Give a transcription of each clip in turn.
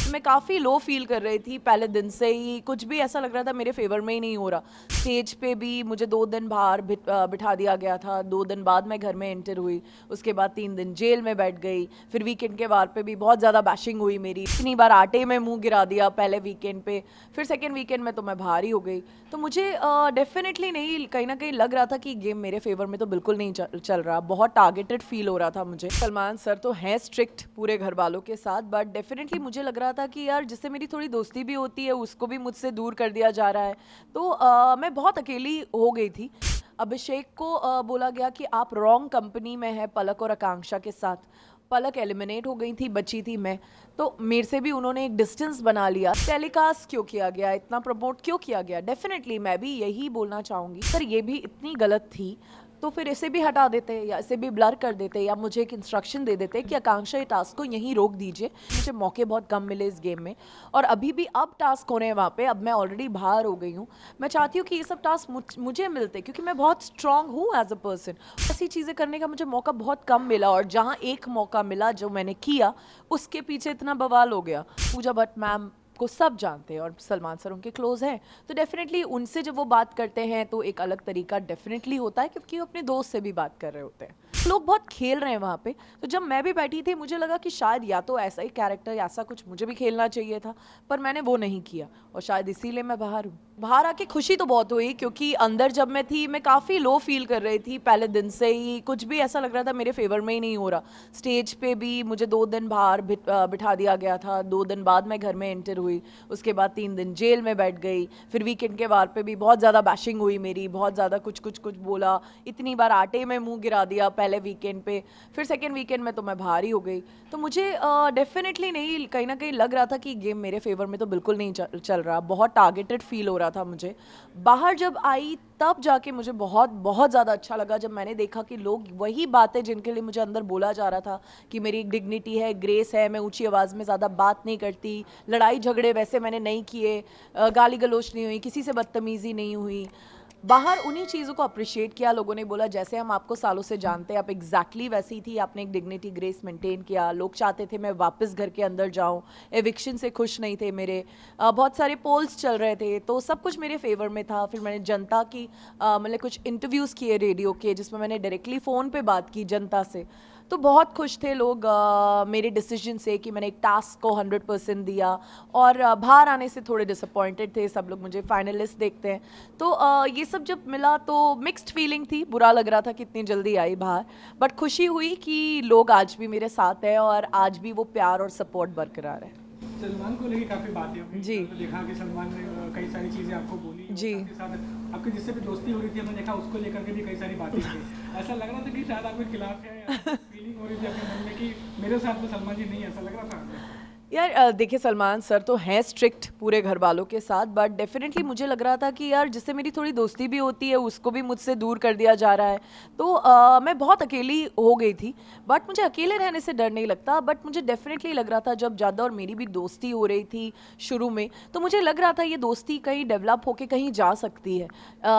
मैं काफ़ी low feel कर रही थी पहले दिन से ही, कुछ भी ऐसा लग रहा था मेरे फेवर में ही नहीं हो रहा। स्टेज पे भी मुझे 2 दिन बाहर बिठा दिया गया था, 2 दिन बाद मैं घर में एंटर हुई, उसके बाद 3 दिन जेल में बैठ गई, फिर वीकेंड के वार पे भी बहुत ज़्यादा बैशिंग हुई मेरी, इतनी बार आटे में मुँह गिरा दिया पहले वीकेंड पे, फिर सेकेंड वीकेंड में तो मैं बाहर ही हो गई। तो मुझे डेफ़िनेटली नहीं, कहीं न कहीं लग रहा था कि गेम मेरे फेवर में तो बिल्कुल नहीं चल रहा, बहुत टारगेटेड फ़ील हो रहा था मुझे। सलमान सर तो हैं स्ट्रिक्ट पूरे घरवालों के साथ, बट डेफ़िनेटली मुझे लग रहा था कि यार जिससे मेरी थोड़ी दोस्ती भी होती है, उसको भी मुझसे दूर कर दिया जा रहा है। तो मैं बहुत अकेली हो गई थी। अभिषेक को बोला गया कि आप रॉन्ग कंपनी में हैं पलक और आकांक्षा के साथ। पलक एलिमिनेट हो गई थी, बची थी मैं। तो मेरे से भी उन्होंने एक डिस्टेंस बना लिया। टेलीकास्ट क्यों किया गया, इतना प्रमोट क्यों किया गया? डेफिनेटली मैं भी यही बोलना चाहूँगी, सर ये भी इतनी गलत थी, तो फिर इसे भी हटा देते या इसे भी ब्लर कर देते या मुझे एक इंस्ट्रक्शन दे देते कि आकांक्षा ये टास्क को यहीं रोक दीजिए। मुझे मौके बहुत कम मिले इस गेम में, और अभी भी अब टास्क हो रहे हैं वहाँ पे, अब मैं ऑलरेडी बाहर हो गई हूँ। मैं चाहती हूँ कि ये सब टास्क मुझे मिलते, क्योंकि मैं बहुत स्ट्रांग हूँ एज अ पर्सन। ऐसी चीज़ें करने का मुझे मौका बहुत कम मिला, और जहाँ एक मौका मिला जो मैंने किया, उसके पीछे इतना बवाल हो गया। पूजा भट्ट मैम को सब जानते हैं और सलमान सर उनके क्लोज हैं, तो डेफिनेटली उनसे जब वो बात करते हैं तो एक अलग तरीका डेफिनेटली होता है, क्योंकि वो अपने दोस्त से भी बात कर रहे होते हैं। लोग बहुत खेल रहे हैं वहाँ पे, तो जब मैं भी बैठी थी मुझे लगा कि शायद या तो ऐसा ही कैरेक्टर या ऐसा कुछ मुझे भी खेलना चाहिए था, पर मैंने वो नहीं किया, और शायद इसीलिए मैं बाहर हूँ। बाहर आके खुशी तो बहुत हुई, क्योंकि अंदर जब मैं थी मैं काफ़ी लो फील कर रही थी पहले दिन से ही, कुछ भी ऐसा लग रहा था मेरे फेवर में ही नहीं हो रहा। स्टेज पे भी मुझे 2 दिन बाहर बिठा दिया गया था, 2 दिन बाद मैं घर में एंटर हुई, उसके बाद 3 दिन जेल में बैठ गई, फिर वीकेंड के वार पे भी बहुत ज़्यादा बैशिंग हुई मेरी, बहुत ज़्यादा कुछ बोला, इतनी बार आटे में मुँह गिरा दिया पहले वीकेंड पे, फिर सेकेंड वीकेंड में तो मैं बाहर ही हो गई। तो मुझे डेफिनेटली नहीं, कहीं न कहीं लग रहा था कि गेम मेरे फेवर में तो बिल्कुल नहीं चल रहा, बहुत टारगेटेड फ़ील हो रहा था मुझे। बाहर जब आई तब जाके मुझे बहुत बहुत ज़्यादा अच्छा लगा, जब मैंने देखा कि लोग वही बातें जिनके लिए मुझे अंदर बोला जा रहा था कि मेरी एक डिग्निटी है, ग्रेस है, मैं ऊँची आवाज़ में ज़्यादा बात नहीं करती, लड़ाई झगड़े वैसे मैंने नहीं किए, गाली गलौच नहीं हुई, किसी से बदतमीज़ी नहीं हुई। बाहर उन्हीं चीज़ों को अप्रिशिएट किया लोगों ने, बोला जैसे हम आपको सालों से जानते हैं आप एग्जैक्टली वैसी ही थी, आपने एक डिग्निटी ग्रेस मेंटेन किया। लोग चाहते थे मैं वापस घर के अंदर जाऊं, एविक्शन से खुश नहीं थे मेरे, बहुत सारे पोल्स चल रहे थे, तो सब कुछ मेरे फेवर में था। फिर मैंने जनता की मतलब कुछ इंटरव्यूज़ किए रेडियो के, जिसमें मैंने डायरेक्टली फ़ोन पे बात की जनता से, तो बहुत खुश थे लोग मेरे डिसीजन से कि मैंने एक टास्क को 100% दिया, और बाहर आने से थोड़े डिसअपॉइंटेड थे सब लोग, मुझे फाइनलिस्ट देखते हैं। तो ये सब जब मिला तो मिक्स्ड फीलिंग थी, बुरा लग रहा था कि इतनी जल्दी आई बाहर, बट खुशी हुई कि लोग आज भी मेरे साथ हैं और आज भी वो प्यार और सपोर्ट बरकरार है। सलमान को लेके काफ़ी बातें हुई, जी हमने देखा कि सलमान ने कई सारी चीज़ें आपको बोली, और जी। साथ ही साथ आपकी जिससे भी दोस्ती हो रही थी हमने देखा उसको लेकर के भी कई सारी बातें की। ऐसा लग रहा था कि शायद आपके खिलाफ है, फीलिंग हो रही थी अपने मन में कि मेरे साथ में सलमान जी नहीं, ऐसा लग रहा था? यार देखिए सलमान सर तो हैं स्ट्रिक्ट पूरे घर वालों के साथ, बट डेफिनेटली मुझे लग रहा था कि यार जिससे मेरी थोड़ी दोस्ती भी होती है, उसको भी मुझसे दूर कर दिया जा रहा है। तो मैं बहुत अकेली हो गई थी, बट मुझे अकेले रहने से डर नहीं लगता, बट मुझे डेफिनेटली लग रहा था जब ज़्यादा और मेरी भी दोस्ती हो रही थी शुरू में, तो मुझे लग रहा था ये दोस्ती कहीं डेवलप होके कहीं जा सकती है।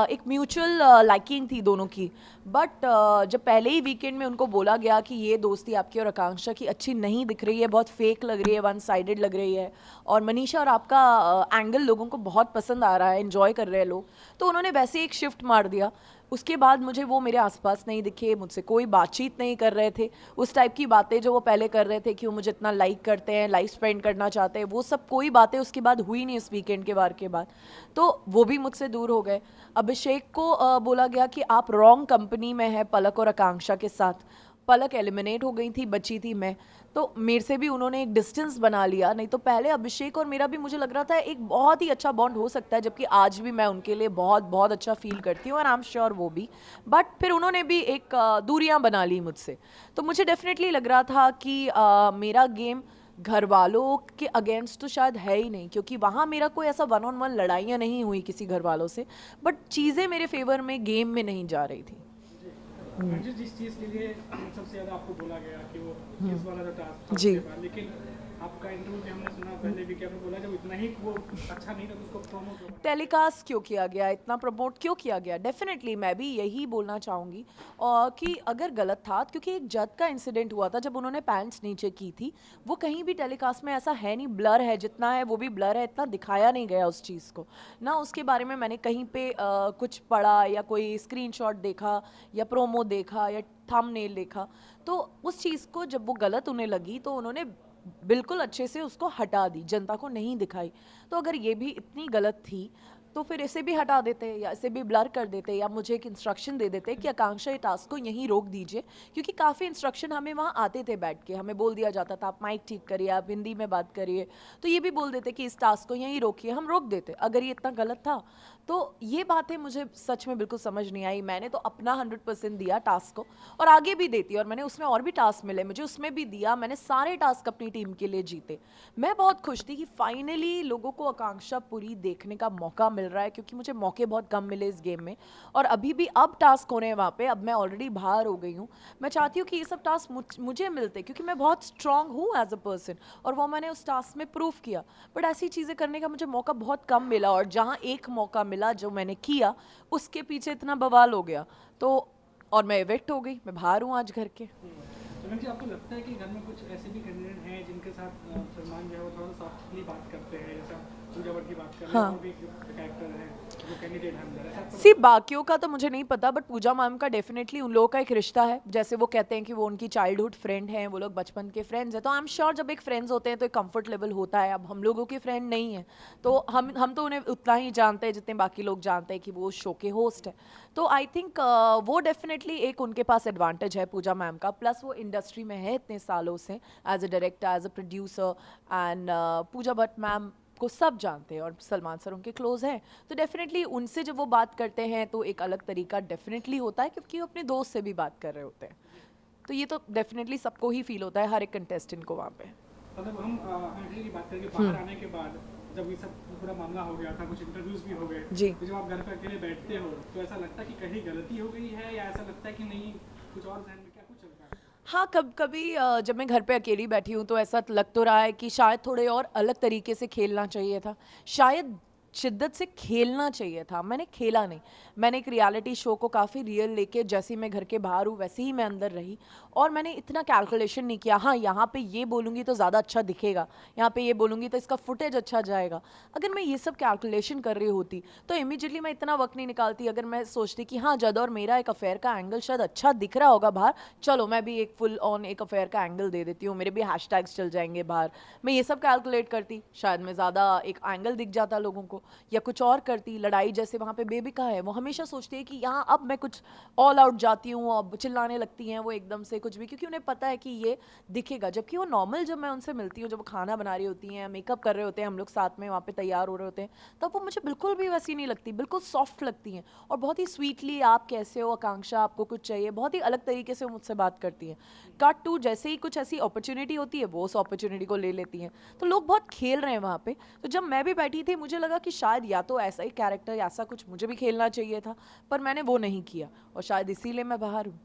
एक म्यूचुअल लाइकिंग थी दोनों की, बट जब पहले ही वीकेंड में उनको बोला गया कि ये दोस्ती आपकी और आकांक्षा की अच्छी नहीं दिख रही है, बहुत फेक लग रही है, वन साइडेड लग रही है, और मनीषा और आपका एंगल लोगों को बहुत पसंद आ रहा है, एंजॉय कर रहे हैं लोग, तो उन्होंने वैसे ही एक शिफ्ट मार दिया। उसके बाद मुझे वो मेरे आसपास नहीं दिखे, मुझसे कोई बातचीत नहीं कर रहे थे, उस टाइप की बातें जो वो पहले कर रहे थे कि वो मुझे इतना लाइक करते हैं, लाइफ स्पेंड करना चाहते हैं, वो सब कोई बातें उसके बाद हुई नहीं इस वीकेंड के वार के बाद, तो वो भी मुझसे दूर हो गए। अभिषेक को बोला गया कि आप रॉन्ग कंपनी में हैं पलक और आकांक्षा के साथ। पलक एलिमिनेट हो गई थी, बची थी मैं, तो मेरे से भी उन्होंने एक डिस्टेंस बना लिया। नहीं तो पहले अभिषेक और मेरा भी मुझे लग रहा था एक बहुत ही अच्छा बॉन्ड हो सकता है, जबकि आज भी मैं उनके लिए बहुत बहुत अच्छा फील करती हूँ, और आई एम श्योर वो भी, बट फिर उन्होंने भी एक दूरियां बना ली मुझसे। तो मुझे डेफिनेटली लग रहा था कि मेरा गेम घर वालों के अगेंस्ट तो शायद है ही नहीं, क्योंकि वहाँ मेरा कोई ऐसा वन ऑन वन लड़ाइयाँ नहीं हुई किसी घर वालों से, बट चीज़ें मेरे फेवर में गेम में नहीं जा रही थी। जी, जिस चीज़ के लिए सबसे ज़्यादा आपको बोला गया कि वो केस वाला जो टास्क था जी उसके बाद, लेकिन आपका इंटरव्यू भी हमने सुना पहले भी कि आपने बोला जब इतना ही वो अच्छा नहीं था तो उसको प्रोमो क्यों बनाया? टेलीकास्ट क्यों किया गया, इतना प्रमोट क्यों किया गया? डेफिनेटली मैं भी यही बोलना चाहूँगी कि अगर गलत था, क्योंकि एक जज का इंसिडेंट हुआ था जब उन्होंने पैंट्स नीचे की थी, वो कहीं भी टेलीकास्ट में ऐसा है नहीं, ब्लर है, जितना है वो भी ब्लर है, इतना दिखाया नहीं गया उस चीज़ को ना। उसके बारे में मैंने कहीं पे कुछ पढ़ा या कोई स्क्रीनशॉट देखा या प्रोमो देखा या थंबनेल देखा, तो उस चीज़ को जब वो गलत उन्हें लगी तो उन्होंने बिल्कुल अच्छे से उसको हटा दी, जनता को नहीं दिखाई। तो अगर ये भी इतनी गलत थी तो फिर इसे भी हटा देते या इसे भी ब्लर कर देते या मुझे एक इंस्ट्रक्शन दे देते कि आकांक्षा ये टास्क को यहीं रोक दीजिए, क्योंकि काफ़ी इंस्ट्रक्शन हमें वहाँ आते थे बैठ के, हमें बोल दिया जाता था आप माइक ठीक करिए, आप हिंदी में बात करिए, तो ये भी बोल देते कि इस टास्क को यहीं रोकिए, हम रोक देते अगर ये इतना गलत था। तो ये बातें मुझे सच में बिल्कुल समझ नहीं आई। मैंने तो अपना 100% दिया टास्क को और आगे भी देती, और मैंने उसमें और भी टास्क मिले मुझे, उसमें भी दिया, मैंने सारे टास्क अपनी टीम के लिए जीते। मैं बहुत खुश थी कि फाइनली लोगों को आकांक्षा पुरी देखने का मौका मिल रहा है, क्योंकि मुझे मौके बहुत कम मिले इस गेम में, और अभी भी अब टास्क हो रहे हैं वहाँ पे, अब मैं ऑलरेडी बाहर हो गई हूँ। मैं चाहती हूँ कि ये सब टास्क मुझे मिलते, क्योंकि मैं बहुत स्ट्रांग हूँ एज अ पर्सन, और वो मैंने उस टास्क में प्रूव किया। बट ऐसी चीज़ें करने का मुझे मौका बहुत कम मिला, और जहाँ एक मौका मिला जो मैंने किया उसके पीछे इतना बवाल हो गया, तो और मैं इवेक्ट हो गई, मैं बाहर हूँ आज घर के। तो जी आपको लगता है कि घर में कुछ ऐसे भी कैंडिडेट हैं जिनके साथ सलमान जो है वो थोड़ा सा सॉफ्टली बात करते हैं, जैसा पूजा भट्ट की बात कर रहे हैं, हाँ। और भी कैरेक्टर हैं जो कैंडिडेट हैं अंदर, ऐसा आपको सी बाकियों का तो मुझे नहीं पता, बट पूजा मैम का डेफिनेटली उन लोगों का एक रिश्ता है, जैसे वो कहते हैं कि वो उनकी चाइल्डहुड फ्रेंड हैं, वो लोग बचपन के फ्रेंड्स हैं, तो आई एम श्योर जब एक फ्रेंड्स होते हैं तो एक कंफर्ट लेवल होता है। अब हम लोगों के फ्रेंड नहीं हैं, तो हम तो उन्हें उतना ही जानते हैं जितने बाकी लोग जानते हैं कि वो शो के होस्ट हैं। तो आई थिंक वो डेफिनेटली एक उनके पास एडवांटेज है पूजा मैम का, प्लस वो इंडस्ट्री में है इतने सालों से as a director, as a producer, and Pooja Bhatt ma'am को सब जानते हैं और सलमान सर उनके क्लोज हैं, तो डेफिनेटली उनसे जब वो बात करते हैं तो एक अलग तरीका डेफिनेटली होता है, क्योंकि वो अपने दोस्त से भी बात कर रहे होते हैं। तो ये तो डेफिनेटली सबको ही फील होता है, हर एक कंटेस्टेंट को वहाँ पे। मतलब हम एंट्री की बात करें बाहर आने के बाद जब ये सब पूरा मामला हो गया था, कुछ इंटरव्यूज भी हो गए, जी। तो जब आप घर पे अकेले बैठते हो तो ऐसा लगता है कि कहीं गलती हो गई है, या ऐसा लगता है कि नहीं कुछ और ज़हन में क्या कुछ चलता है? हाँ, कभी जब मैं घर पे अकेली बैठी हूँ तो ऐसा लग तो रहा है कि शायद थोड़े और अलग तरीके से खेलना चाहिए था, शायद शिद्दत से खेलना चाहिए था, मैंने खेला नहीं। मैंने एक रियलिटी शो को काफ़ी रियल लेके, जैसे मैं घर के बाहर हूँ वैसे ही मैं अंदर रही, और मैंने इतना कैलकुलेशन नहीं किया, हाँ यहाँ पे ये बोलूँगी तो ज़्यादा अच्छा दिखेगा, यहाँ पे ये बोलूँगी तो इसका फुटेज अच्छा जाएगा। अगर मैं ये सब कैलकुलेशन कर रही होती तो इमीडिएटली मैं इतना वक्त नहीं निकालती। अगर मैं सोचती कि हाँ जद और मेरा एक अफेयर का एंगल शायद अच्छा दिख रहा होगा बाहर, चलो मैं भी एक फुल ऑन एक अफेयर का एंगल दे देती हूँ, मेरे भी हैशटैग्स चल जाएंगे बाहर, मैं ये सब कैलकुलेट करती, शायद मैं ज़्यादा एक एंगल दिख जाता लोगों को, या कुछ और करती। लड़ाई जैसे वहाँ पे बेबिका है, वो हमेशा सोचती है कि यहाँ अब मैं कुछ ऑल आउट जाती हूँ, अब चिल्लाने लगती हैं वो एकदम से कुछ भी, क्योंकि उन्हें पता है कि ये दिखेगा। जबकि वो नॉर्मल जब मैं उनसे मिलती हूँ, जब वो खाना बना रही होती हैं, मेकअप कर रहे होते हैं, हम लोग साथ में वहाँ पे तैयार हो रहे होते हैं, तब वो मुझे बिल्कुल भी वैसी नहीं लगती, बिल्कुल सॉफ्ट लगती हैं, और बहुत ही स्वीटली आप कैसे हो आकांक्षा, आपको कुछ चाहिए, बहुत ही अलग तरीके से वो मुझसे बात करती हैं। कट टू जैसे ही कुछ ऐसी अपॉर्चुनिटी होती है वो उस अपॉर्चुनिटी को ले लेती हैं। तो लोग बहुत खेल रहे हैं वहाँ पे। तो जब मैं भी बैठी थी मुझे लगा कि शायद या तो ऐसा ही कैरेक्टर, ऐसा कुछ मुझे भी खेलना चाहिए था, पर मैंने वो नहीं किया, और शायद इसीलिए मैं बाहर हूँ।